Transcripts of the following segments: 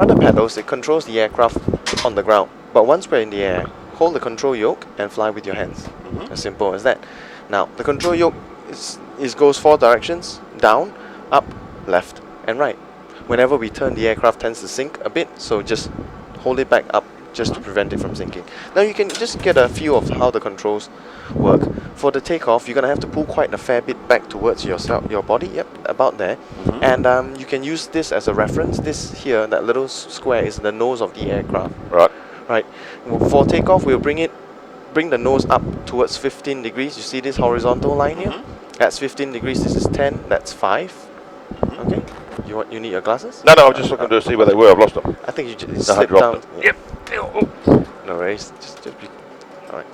Rudder pedals, it controls the aircraft on the ground. But once we're in the air, hold the control yoke and fly with your hands. As simple as that. Now, the control yoke goes 4 directions: down, up, left, and right. Whenever we turn, the aircraft tends to sink a bit, so just hold it back up just to prevent it from sinking. Now you can just get a feel of how the controls work. For the takeoff, you're going to have to pull quite a fair bit back towards your body, yep, about there. And you can use this as a reference. This here, that little square, is the nose of the aircraft. Right. For takeoff, we'll bring the nose up towards 15 degrees. You see this horizontal line here? That's 15 degrees. This is 10. That's 5. Okay. You need your glasses? No, I'm just looking to see where they were. I've lost them. I think you just slip down. Yep. No worries. Just be. All right.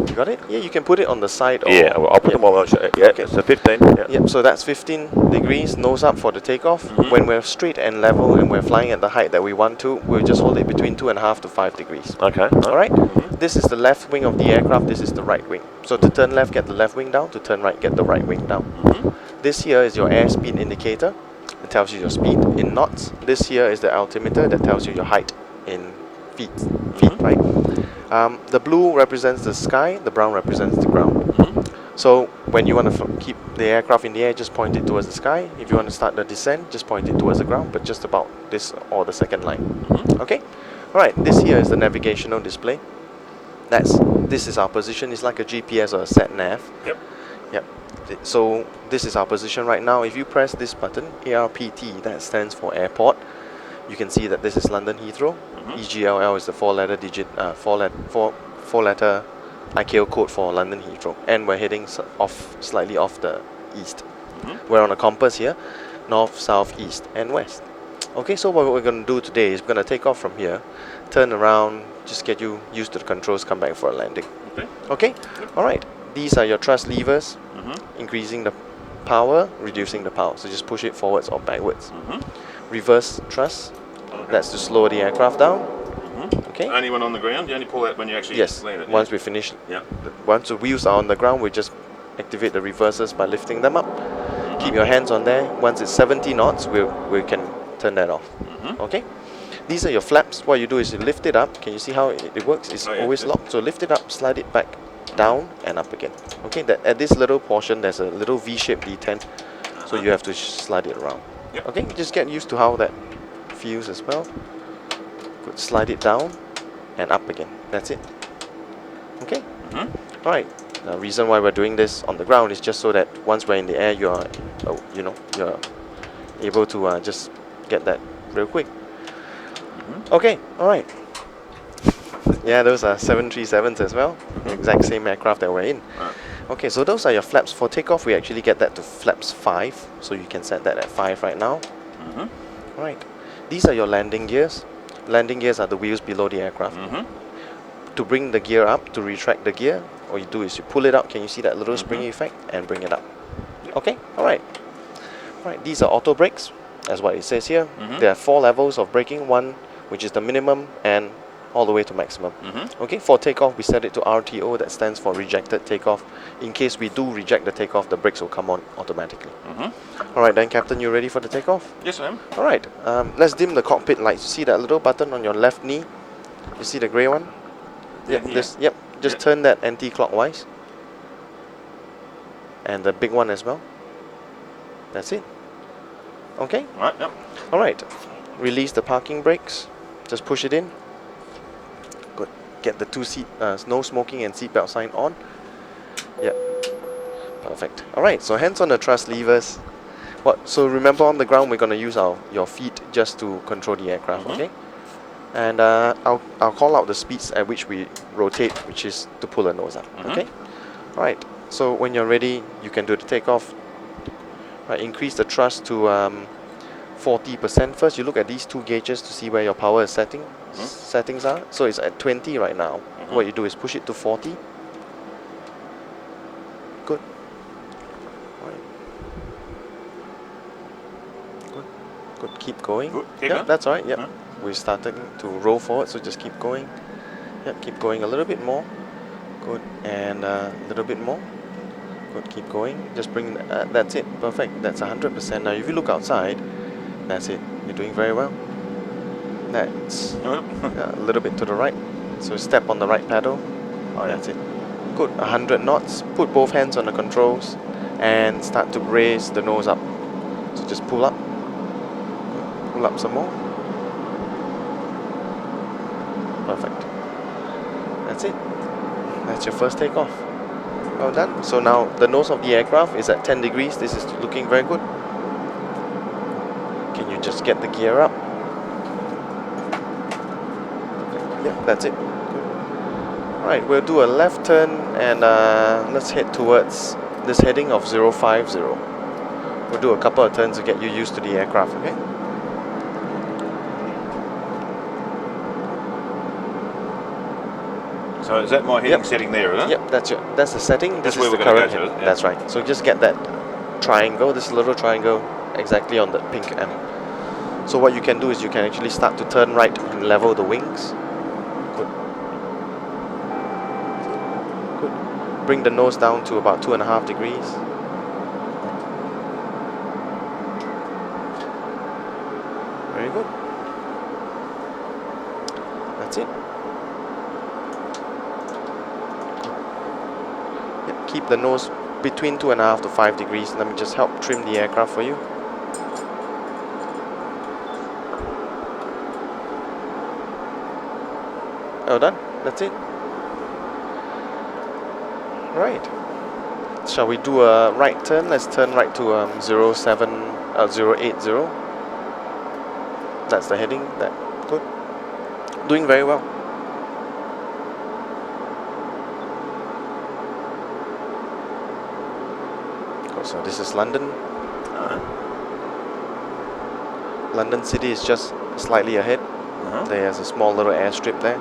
You got it? Yeah, you can put it on the side. Or, Yeah, I'll put them on. Yeah, okay. So 15. Yeah. Yep. So that's 15 degrees, nose up for the takeoff. When we're straight and level and we're flying at the height that we want to, we'll just hold it between 2.5 to 5 degrees. Okay. All right. This is the left wing of the aircraft. This is the right wing. So to turn left, get the left wing down. To turn right, get the right wing down. This here is your airspeed indicator. It tells you your speed in knots. This here is the altimeter that tells you your height in feet, right? The blue represents the sky, the brown represents the ground. So when you want to keep the aircraft in the air, just point it towards the sky. If you want to start the descent, just point it towards the ground, but just about this or the second line. Okay? Alright, this here is the navigational display. This is our position. It's like a GPS or a sat nav. Yep. So this is our position right now. If you press this button, ARPT, that stands for airport. You can see that this is London Heathrow. EGLL is the four-letter ICAO code for London Heathrow, and we're heading slightly off the east. We're on a compass here: north, south, east, and west. Okay, so what we're going to do today is we're going to take off from here, turn around, just get you used to the controls, come back for a landing. Okay? All right. These are your thrust levers, increasing the power, reducing the power. So just push it forwards or backwards. Reverse thrust, that's to slow the aircraft down. Okay. Only when on the ground? You only pull that when you actually land it? Once we finish. Yeah. Once the wheels are on the ground, we just activate the reversers by lifting them up. Keep your hands on there. Once it's 70 knots, we can turn that off. Okay. These are your flaps. What you do is you lift it up. Can you see how it works? It's always locked. So lift it up, slide it back, down and up again. Okay. At this little portion, there's a little V-shaped detent, so you have to slide it around. Okay. Just get used to how that feels as well. Good. Slide it down and up again. That's it. Okay. All right. The reason why we're doing this on the ground is just so that once we're in the air, you're able to just get that real quick. Okay. All right. Yeah, those are 737s as well. Exact same aircraft that we're in. Okay, so those are your flaps. For takeoff, we actually get that to flaps 5. So you can set that at 5 right now. All right. These are your landing gears. Landing gears are the wheels below the aircraft. To bring the gear up, to retract the gear, all you do is you pull it out. Can you see that little spring effect? And bring it up. Okay, all right. All right, these are auto brakes, as what it says here. There are 4 levels of braking, 1 which is the minimum and all the way to maximum. Okay, for takeoff, we set it to RTO, that stands for rejected takeoff. In case we do reject the takeoff, the brakes will come on automatically. All right, then, Captain, you ready for the takeoff? Yes, I am. All right, let's dim the cockpit lights. You see that little button on your left knee? You see the grey one? Just turn that anti-clockwise. And the big one as well. That's it. Okay? All right, release the parking brakes. Just push it in. Good. Get the 2 no smoking and seatbelt sign on. Yep. Perfect. All right, so hands on the thrust levers. So remember, on the ground, we're going to use your feet just to control the aircraft, okay? And I'll call out the speeds at which we rotate, which is to pull the nose up, okay? All right, so when you're ready, you can do the takeoff. Right, increase the thrust to 40%. First, you look at these 2 gauges to see where your power is settings are. So it's at 20 right now. What you do is push it to 40. Good. All right. Good. Keep going. Yeah, that's all right. Yep. We're starting to roll forward, so just keep going. Yep, keep going a little bit more. Good. And a little bit more. Good. Keep going. Just bring. That's it. Perfect. That's 100%. Now, if you look outside, that's it. You're doing very well. That's a little bit to the right. So step on the right pedal. Oh, yeah. That's it. Good. 100 knots. Put both hands on the controls and start to raise the nose up. So just pull up. Pull up some more. Perfect. That's it. That's your first takeoff. Well done. So now the nose of the aircraft is at 10 degrees. This is looking very good. Can you just get the gear up? Yeah, that's it. Good. Alright, we'll do a left turn and let's head towards this heading of 050. We'll do a couple of turns to get you used to the aircraft, okay? So is that my heading setting there, is it? Yep, that's the setting. That's this where is we're the going current to go to, heading. yeah. That's right. So just get that triangle, this little triangle, exactly on the pink M. So what you can do is you can actually start to turn right and level the wings. Good. Good. Bring the nose down to about 2.5 degrees. Very good. That's it. Yep. Keep the nose between 2.5 to 5 degrees. Let me just help trim the aircraft for you. Well done. That's it. Right. Shall we do a right turn? Let's turn right to 080. That's the heading. That good. Doing very well. So this is London. London City is just slightly ahead. There's a small little airstrip there.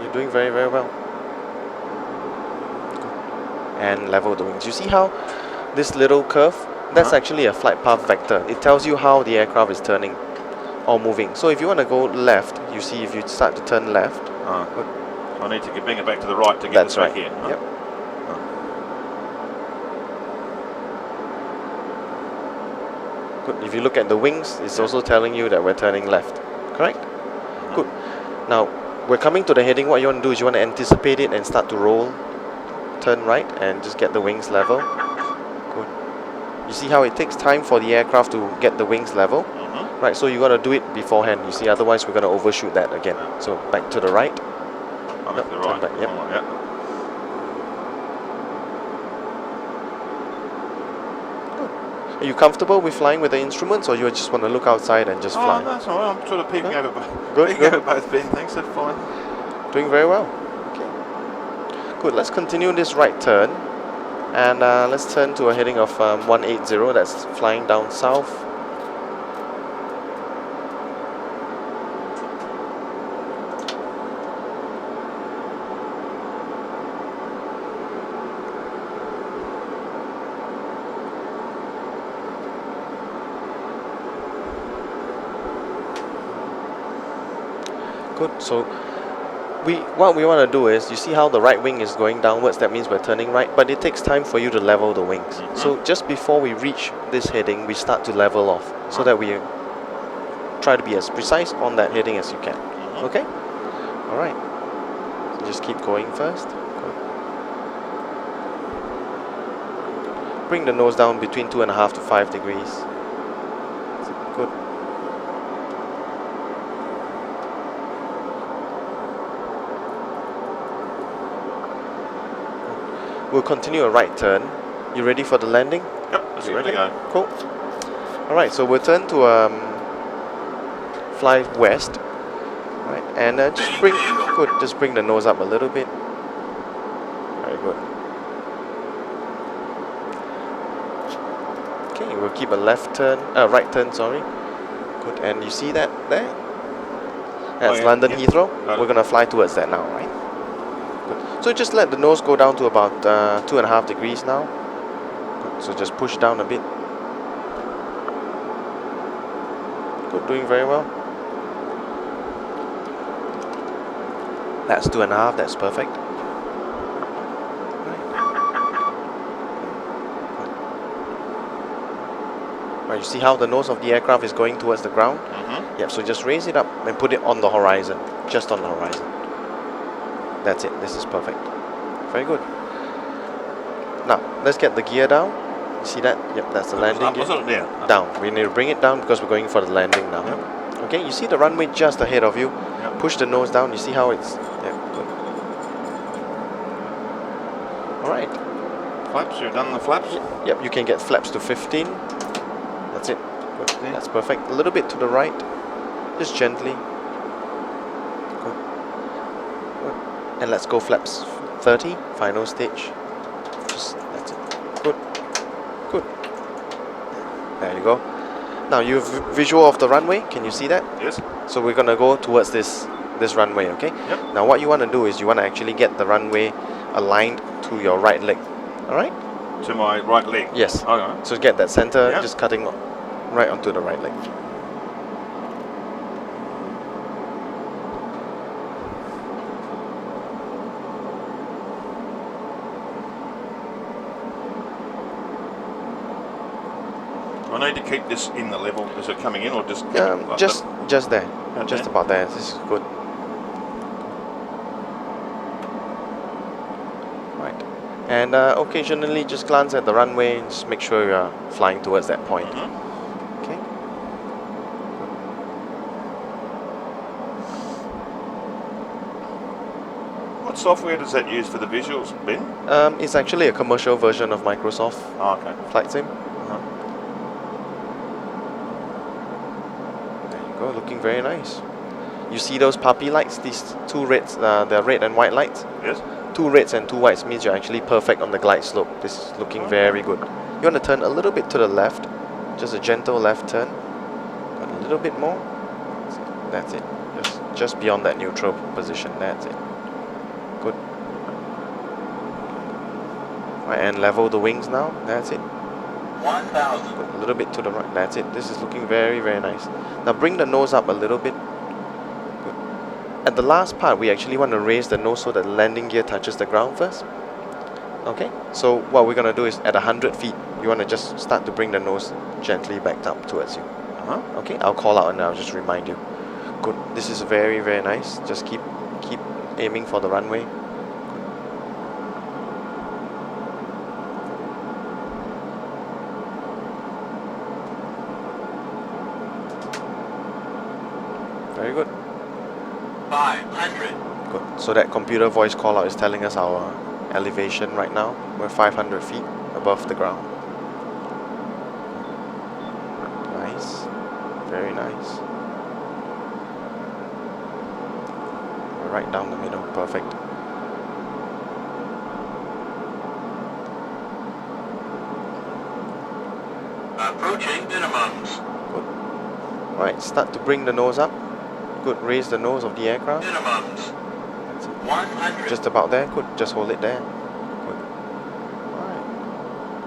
You're doing very, very well. And level the wings. You see how this little curve? That's actually a flight path vector. It tells you how the aircraft is turning or moving. So if you want to go left, you see if you start to turn left. I need to bring it back to the right to get this back here. Yep. Good. If you look at the wings, it's also telling you that we're turning left. Correct? Good. Now, we're coming to the heading. What you want to do is you want to anticipate it and start to roll. Turn right and just get the wings level. Good. You see how it takes time for the aircraft to get the wings level? Right, so you got to do it beforehand. You see, otherwise we're going to overshoot that again. So back to the right. Back to the right. Back, yep. Are you comfortable with flying with the instruments, or you just want to look outside and just fly? Oh, that's all right. I'm sort of peeking over both bins. Thanks, that's fine. Doing very well. Okay. Good. Let's continue this right turn, and let's turn to a heading of 180. That's flying down south. Good. So what we want to do is, you see how the right wing is going downwards, that means we're turning right, but it takes time for you to level the wings. So just before we reach this heading, we start to level off, so that we try to be as precise on that heading as you can. Okay? Alright. So just keep going first. Good. Bring the nose down between 2.5 to 5 degrees. Good. We'll continue a right turn. You ready for the landing? Yep, let's ready? Go. Cool. Alright, so we'll turn to fly west. Right, and just bring the nose up a little bit. Very good. Okay, we'll keep a right turn, sorry. Good, and you see that there? That's London Heathrow. We're gonna fly towards that now, right? Good. So just let the nose go down to about 2.5 degrees now. Good. So just push down a bit. Good, doing very well. That's 2.5, that's perfect. Right, you see how the nose of the aircraft is going towards the ground? Yep, so just raise it up and put it on the horizon, just on the horizon. That's it, this is perfect. Very good. Now, let's get the gear down. You see that? Yep, that's the landing gear. Down. Down. We need to bring it down because we're going for the landing now. Yep. Okay, you see the runway just ahead of you. Yep. Push the nose down. You see how it's... Yeah, good. Alright. Flaps, you've done the flaps? Yep, you can get flaps to 15. That's it. Good. Yeah. That's perfect. A little bit to the right. Just gently. Good. Good. And let's go flaps 30. Final stage. Just, that's it. Good. Good. There you go. Now you have visual of the runway. Can you see that? Yes. So we're gonna go towards this runway, okay? Yep. Now what you want to do is you want to actually get the runway aligned to your right leg. All right? To my right leg? Yes. Okay. So get that center, Yep. just cutting right onto the right leg. I need to keep this in the level. Is it coming in or just like Just there. Okay. Just about there. This is good. Right. And occasionally just glance at the runway and just make sure you're flying towards that point. Okay. What software does that use for the visuals, Ben? It's actually a commercial version of Microsoft Oh, okay. Flight Sim. There you go, looking very nice. You see those puppy lights? These two reds, the red and white lights? Yes. 2 reds and 2 whites means you're actually perfect on the glide slope. This is looking very good. You want to turn a little bit to the left, just a gentle left turn. A little bit more. That's it. Just beyond that neutral position. That's it. Good. Right, and level the wings now. That's it. 1,000. Good. A little bit to the right. That's it. This is looking very, very nice. Now bring the nose up a little bit. At the last part, we actually want to raise the nose so that the landing gear touches the ground first. Okay, so what we're going to do is at 100 feet, you want to just start to bring the nose gently back up towards you. Okay, I'll call out and I'll just remind you. Good, this is very, very nice. Just keep aiming for the runway. Very good. 500. Good. So that computer voice call out is telling us our elevation right now. We're 500 feet above the ground. Nice. Very nice. We're right down the middle. Perfect. Approaching minimums. Good. Right. Start to bring the nose up. Good. Raise the nose of the aircraft. Minimums. That's it. 100. Just about there. Good. Just hold it there. Good. Alright.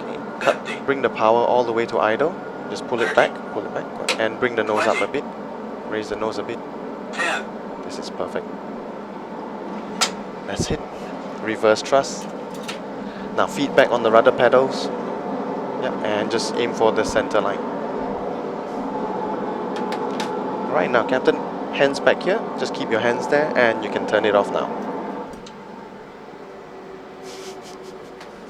Okay. Cut. 50. Bring the power all the way to idle. Just pull it back. Pull it back. Good. And bring the nose up a bit. Raise the nose a bit. 10. This is perfect. That's it. Reverse thrust. Now feet back on the rudder pedals. Yep. And just aim for the center line. Right now, Captain. Hands back here. Just keep your hands there, and you can turn it off now.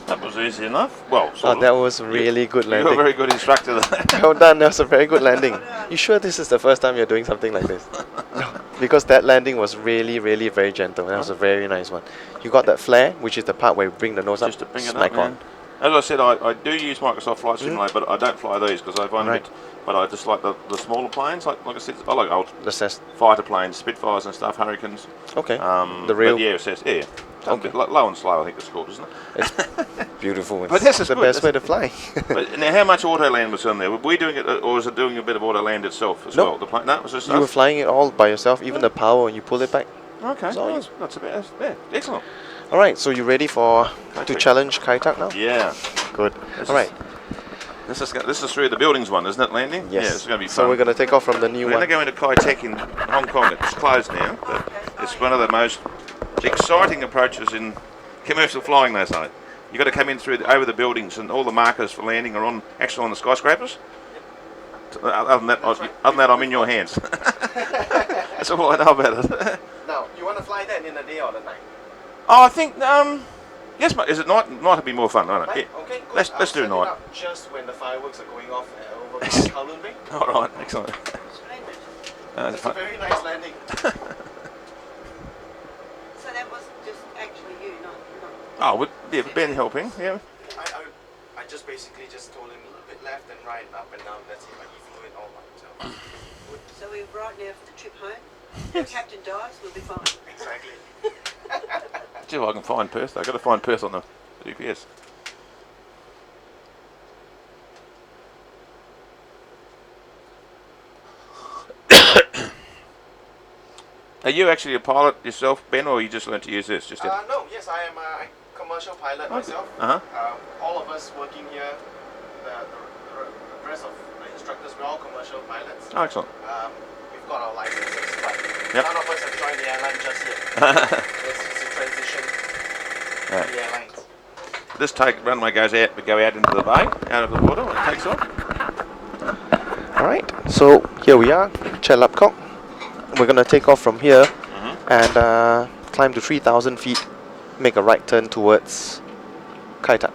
That was easy enough. Well, sort of. That was really good You're a landing. very good instructor there. Well done. That was a very good landing. You sure this is the first time you're doing something like this? No, because that landing was really, really very gentle. That was a very nice one. You got that flare, which is the part where you bring the nose Just to up, bring it smack up, on. man. As I said, I do use Microsoft Flight Simulator, but I don't fly these because I find Right. it. But I just like the smaller planes. Like I said, I like old The Cessna. fighter planes, Spitfires and stuff, Hurricanes. Okay. The The real. But yeah, it says yeah. Okay. A bit like low and slow, I think it's called, isn't it? It's beautiful. But this It's is the good. best way to fly. But now, how much auto land was on there? Were we doing it, or was it doing a bit of auto land itself as No. well? The plane? No, it was just You were us? flying it all by yourself, even the power when you pull it back. Okay, It's all nice. That's a bit. Yeah, excellent. All right. So you ready to Okay. challenge Kai Tak now? Yeah. Good. This All right. This is through the buildings one, isn't it? Landing. Yes. Yeah, it's going to be fun. So we're going to take off from the new We're going to one. go into Kai Tak in Hong Kong. It's closed now, but it's one of the most exciting approaches in commercial flying, they say. You've got to come in over the buildings, and all the markers for landing are actually on the skyscrapers. Other than that, I'm in your hands. That's all I know about it. Now, you want to fly that in the day or the night? Oh, I think yes, mate. Is it night? Night would be more fun, won't it? Night? Yeah. Okay, good. Let's I'll do set it night. up just when the fireworks are going off over Kowloon Bay. All right, excellent. Splendid. It's a very nice landing. So that wasn't just actually you, not. Oh, yeah, Ben helping. Yeah. I just basically just told him a little bit left and right, up and down. That's it. Like he flew it all by himself. So we're right now for the trip home. If the captain dies, we'll be fine. Exactly. See if I can find Perth. I've got to find Perth on the GPS. Are you actually a pilot yourself, Ben, or you just learned to use this? Just No, yes, I am a commercial pilot myself. All of us working here, the rest of the instructors, we're all commercial pilots. Oh, excellent. We've got our licenses, but Yep. none of us have joined the airline just yet. It's a transition to the airlines. This runway go out into the bay, out of the water when it takes off. Alright, so here we are, Chelapkok. We're going to take off from here and climb to 3,000 feet, make a right turn towards Kai Tak.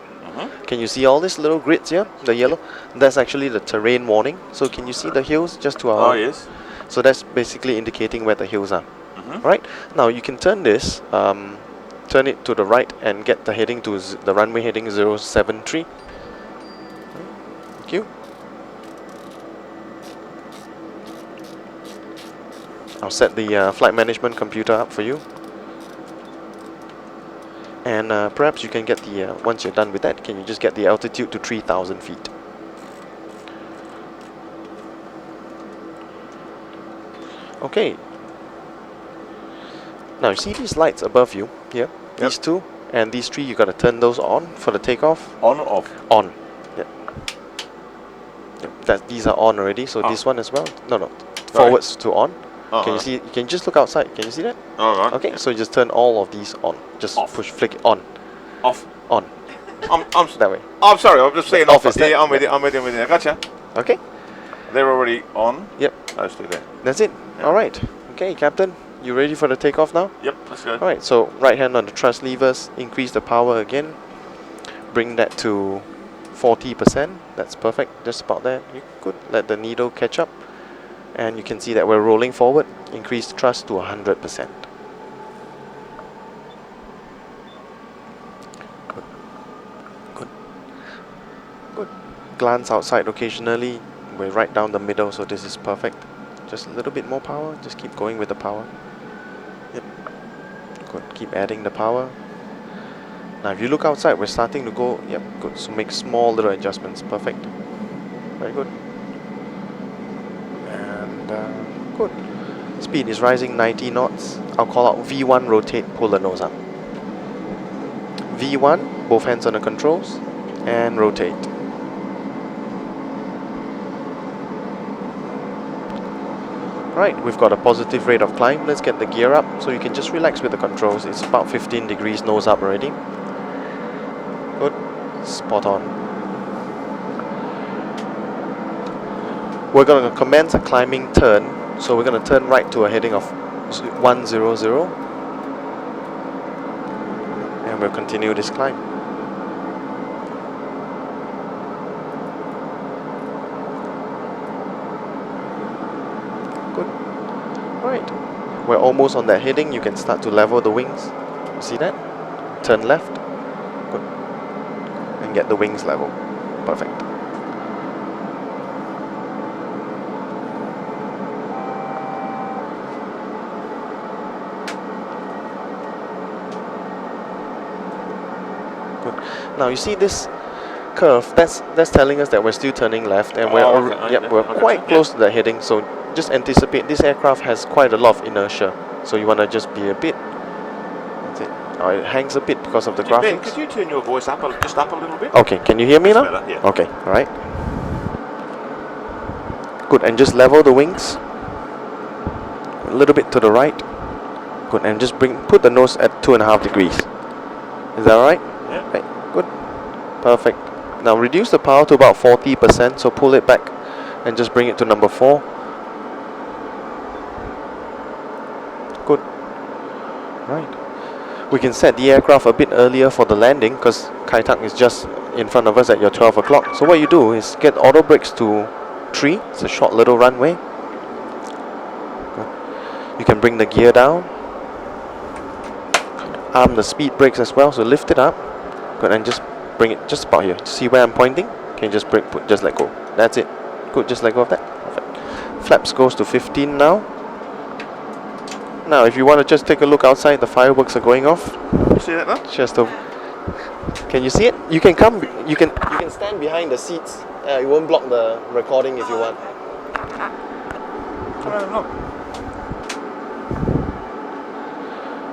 Can you see all these little grids here, the yellow? That's actually the terrain warning. So can you see the hills just to our... Oh, yes. So that's basically indicating where the hills are. Right, now you can turn this, turn it to the right and get the heading to the runway heading 073. Thank you. I'll set the flight management computer up for you. And perhaps you can get the, once you're done with that, can you just get the altitude to 3,000 feet. Okay. Now you see these lights above you here? These two and these three, you got to turn those on for the takeoff. On or off? On. Yep. These are on already, so this one as well. No. Forwards to on. Can you see? You can just look outside. Can you see that? All right. Okay, so you just turn all of these on. Just flick it on. Off. On. I'm that way. I'm sorry, I'm just saying Off off. is that? Yeah, I'm with you. I gotcha. Okay. They're already on. Yep. Those two there. That's it. All right. Okay, Captain. You ready for the takeoff now? Yep. Let's go. All right. So right hand on the thrust levers. Increase the power again. Bring that to 40%. That's perfect. Just about there. You could let the needle catch up. And you can see that we're rolling forward. Increase thrust to 100%. Good. Glance outside occasionally. We're right down the middle, so this is perfect. Just a little bit more power. Just keep going with the power. Yep. Good. Keep adding the power. Now if you look outside, we're starting to go. Yep. Good. So make small little adjustments. Perfect. Very good. And good. Speed is rising 90 knots. I'll call out V1, rotate, pull the nose up. V1, both hands on the controls, and rotate. Right, we've got a positive rate of climb. Let's get the gear up so you can just relax with the controls. It's about 15 degrees nose up already. Good. Spot on. We're going to commence a climbing turn. So we're going to turn right to a heading of 100. And we'll continue this climb. Good. Alright. We're almost on that heading. You can start to level the wings. See that? Turn left. Good. And get the wings level. Perfect. Now you see this curve, that's telling us that we're still turning left and we're quite close to the heading, so just anticipate this aircraft has quite a lot of inertia, so you want to just be a bit, that's it. Oh, it hangs a bit because of the graphics. Ben, could you turn your voice up just up a little bit? Okay, can you hear me now? Better, yeah. Okay, alright. Good, and just level the wings a little bit to the right. Good, and just put the nose at 2.5 degrees. Is that alright? Yeah. Right. Good. Perfect. Now reduce the power to about 40%, so pull it back and just bring it to number 4. Good. Right. We can set the aircraft a bit earlier for the landing because Kai Tak is just in front of us at your 12 o'clock. So what you do is get auto brakes to 3. It's a short little runway. Good. You can bring the gear down. Arm the speed brakes as well, so lift it up. Good, and just bring it just about here. See where I'm pointing? Can you just just let go. That's it. Good, just let go of that. Perfect. Flaps goes to 15 now. Now, if you want to just take a look outside, the fireworks are going off. You see that now? Just over. Can you see it? You can come. You can stand behind the seats. It won't block the recording if you want. Look.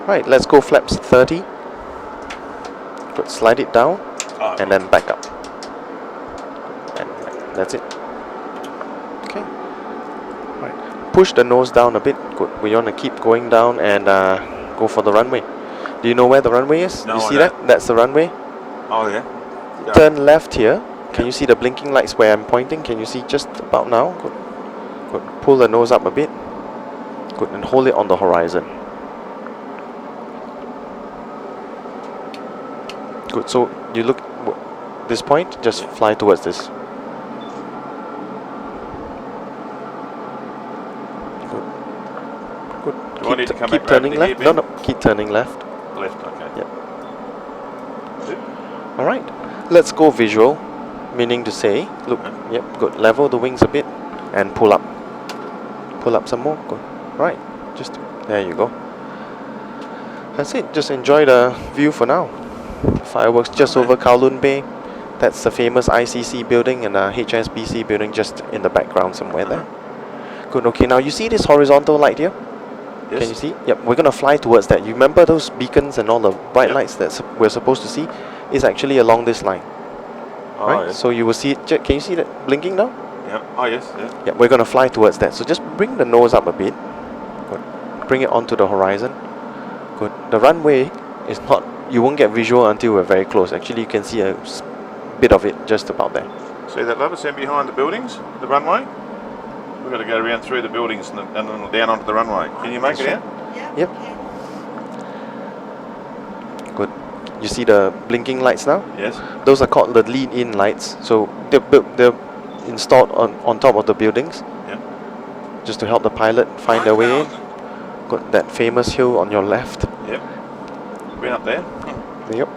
Right, let's go flaps 30. Good, slide it down and then back up. And that's it. Okay. Right. Push the nose down a bit. Good. We want to keep going down and go for the runway. Do you know where the runway is? No, you see I that? That's the runway. Oh yeah. Turn left here. Can you see the blinking lights where I'm pointing? Can you see just about now? Good. Good. Pull the nose up a bit. Good. And hold it on the horizon. Good. So you look this point. Just fly towards this. Good. Do I need to come Keep back turning round to left. here, No, Ben? no. Keep turning left. Left. Okay. Yep. All right. Let's go visual, meaning to say, look. Yep. Good. Level the wings a bit, and pull up. Pull up some more. Good. Right. Just there you go. That's it. Just enjoy the view for now. Fireworks just over Kowloon Bay. That's the famous ICC building and a HSBC building just in the background somewhere there. Good. Okay. Now you see this horizontal light here? Yes. Can you see? Yep. We're gonna fly towards that. You remember those beacons and all the bright Yep. lights that we're supposed to see? Is actually along this line. Oh, Right. yes. So you will see it. Can you see that blinking now? Yeah. Oh yes. Yeah. Yeah. We're gonna fly towards that. So just bring the nose up a bit. Good. Bring it onto the horizon. Good. The runway is not. You won't get visual until we're very close. Actually, you can see a bit of it just about there. See that love? It's in behind the buildings, the runway. We've got to go around through the buildings and then down onto the runway. Can you make it out? Yeah. Yep. Okay. Good. You see the blinking lights now? Yes. Those are called the lean-in lights. So they're installed on top of the buildings. Yeah. Just to help the pilot find their way in. Got that famous hill on your left. Yep. Been up there. Yep.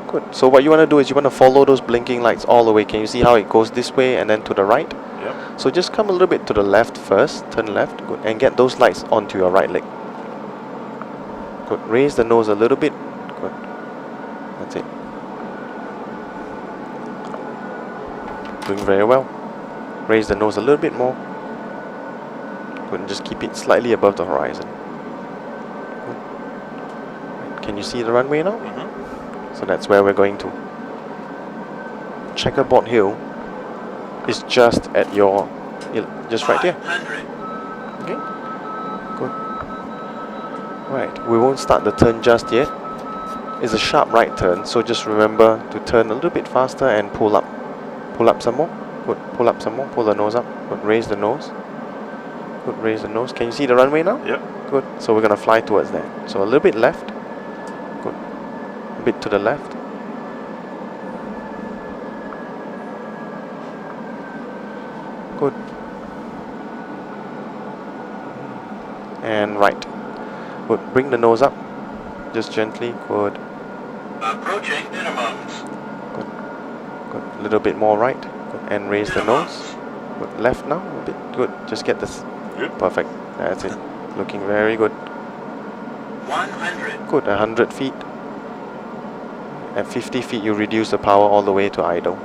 Good. So what you want to do is you want to follow those blinking lights all the way. Can you see how it goes this way and then to the right? Yep. So just come a little bit to the left first. Turn left. Good. And get those lights onto your right leg. Good. Raise the nose a little bit. Good. That's it. Doing very well. Raise the nose a little bit more. Good. And just keep it slightly above the horizon. Good. Can you see the runway now? Mm-hmm. So that's where we're going to. Checkerboard Hill is just at your, just right here. 500. Okay. Good. Right. We won't start the turn just yet. It's a sharp right turn, so just remember to turn a little bit faster and pull up. Pull up some more. Good. Pull up some more. Pull the nose up. Good. Raise the nose. Good. Raise the nose. Can you see the runway now? Yep. Good. So we're gonna fly towards that. So a little bit left. Good. A bit to the left. Good. And right. Good. Bring the nose up. Just gently. Good. Approaching minimums. Good. Good. A little bit more right. Good. And raise the nose. Good. Left now. A bit. Good. Just get this. Good. Perfect. That's it. Looking very good. 100. Good. 100 feet. At 50 feet, you reduce the power all the way to idle.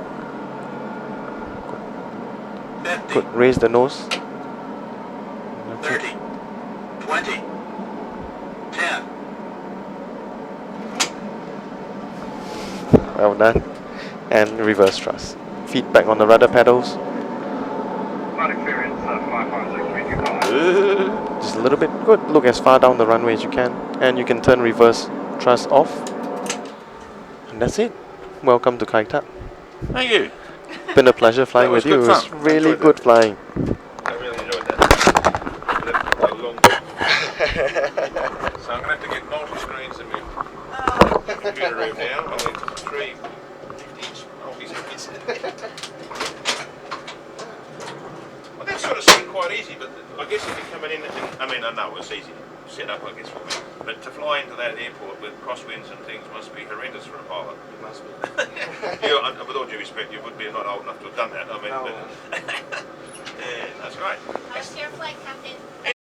50. Good. Raise the nose. 30. 20. 10. Well done. And reverse thrust. Feet back on the rudder pedals. Flight experience 556 Just a little bit. Good. Look as far down the runway as you can. And you can turn reverse thrust off. And that's it. Welcome to Kai Tak. Thank you. been a pleasure flying That was with you. good It was fun. I really enjoyed good that. flying. I really enjoyed that. A long... So I'm going to have to get multi-screens in my computer room now. I need 3 50-inch multi-screens. Well, that sort of seemed quite easy, but I guess if you're coming in, I mean, I know it's easy to set up, I guess, for me, but to fly into that airport with crosswinds and things must be horrendous for a pilot. It must be. With all due respect, you would be not old enough to have done that. I mean, No. but, yeah, that's great. How's your flight, Captain?